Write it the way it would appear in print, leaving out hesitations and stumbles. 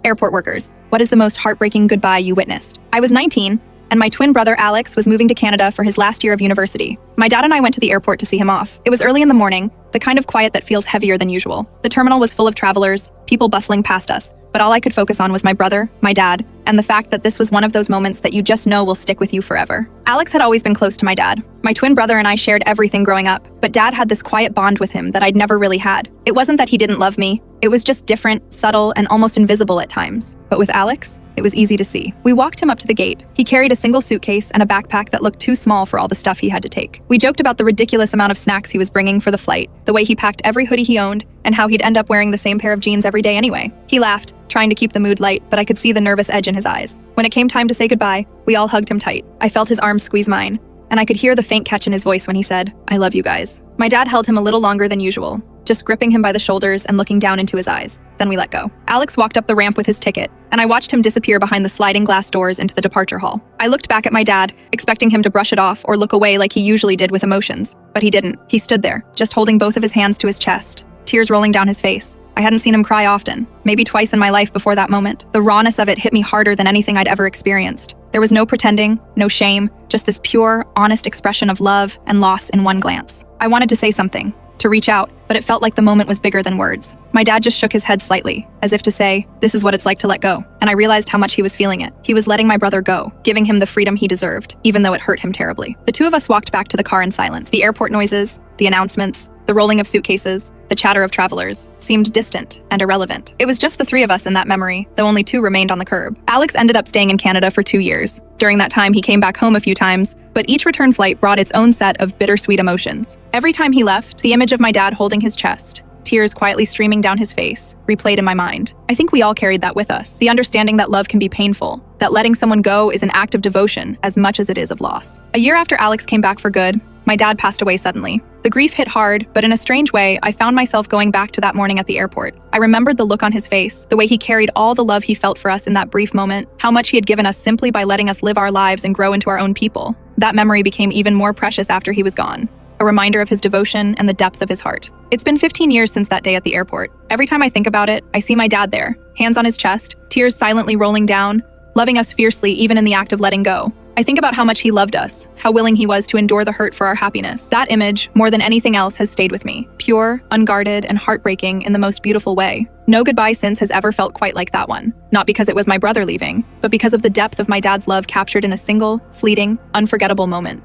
Airport workers. What is the most heartbreaking goodbye you witnessed? I was 19, and my twin brother Alex was moving to Canada for his last year of university. My dad and I went to the airport to see him off. It was early in the morning, the kind of quiet that feels heavier than usual. The terminal was full of travelers, people bustling past us, but all I could focus on was my brother, my dad, and the fact that this was one of those moments that you just know will stick with you forever. Alex had always been close to my dad. My twin brother and I shared everything growing up, but dad had this quiet bond with him that I'd never really had. It wasn't that he didn't love me, it was just different, subtle, and almost invisible at times. But with Alex, it was easy to see. We walked him up to the gate. He carried a single suitcase and a backpack that looked too small for all the stuff he had to take. We joked about the ridiculous amount of snacks he was bringing for the flight, the way he packed every hoodie he owned, and how he'd end up wearing the same pair of jeans every day anyway. He laughed, trying to keep the mood light, but I could see the nervous edge in his eyes. When it came time to say goodbye, we all hugged him tight. I felt his arms squeeze mine, and I could hear the faint catch in his voice when he said, "I love you guys." My dad held him a little longer than usual, just gripping him by the shoulders and looking down into his eyes. Then we let go. Alex walked up the ramp with his ticket, and I watched him disappear behind the sliding glass doors into the departure hall. I looked back at my dad, expecting him to brush it off or look away like he usually did with emotions, but he didn't. He stood there, just holding both of his hands to his chest, tears rolling down his face. I hadn't seen him cry often, maybe twice in my life before that moment. The rawness of it hit me harder than anything I'd ever experienced. There was no pretending, no shame, just this pure, honest expression of love and loss in one glance. I wanted to say something, to reach out, but it felt like the moment was bigger than words. My dad just shook his head slightly, as if to say, "This is what it's like to let go." And I realized how much he was feeling it. He was letting my brother go, giving him the freedom he deserved, even though it hurt him terribly. The two of us walked back to the car in silence. The airport noises, the announcements, the rolling of suitcases, the chatter of travelers seemed distant and irrelevant. It was just the three of us in that memory, though only two remained on the curb. Alex ended up staying in Canada for 2 years. During that time, he came back home a few times, but each return flight brought its own set of bittersweet emotions. Every time he left, the image of my dad holding his chest, tears quietly streaming down his face, replayed in my mind. I think we all carried that with us, the understanding that love can be painful, that letting someone go is an act of devotion as much as it is of loss. A year after Alex came back for good, my dad passed away suddenly. The grief hit hard, but in a strange way, I found myself going back to that morning at the airport. I remembered the look on his face, the way he carried all the love he felt for us in that brief moment, how much he had given us simply by letting us live our lives and grow into our own people. That memory became even more precious after he was gone, a reminder of his devotion and the depth of his heart. It's been 15 years since that day at the airport. Every time I think about it, I see my dad there, hands on his chest, tears silently rolling down, loving us fiercely even in the act of letting go. I think about how much he loved us, how willing he was to endure the hurt for our happiness. That image, more than anything else, has stayed with me. Pure, unguarded, and heartbreaking in the most beautiful way. No goodbye since has ever felt quite like that one. Not because it was my brother leaving, but because of the depth of my dad's love captured in a single, fleeting, unforgettable moment.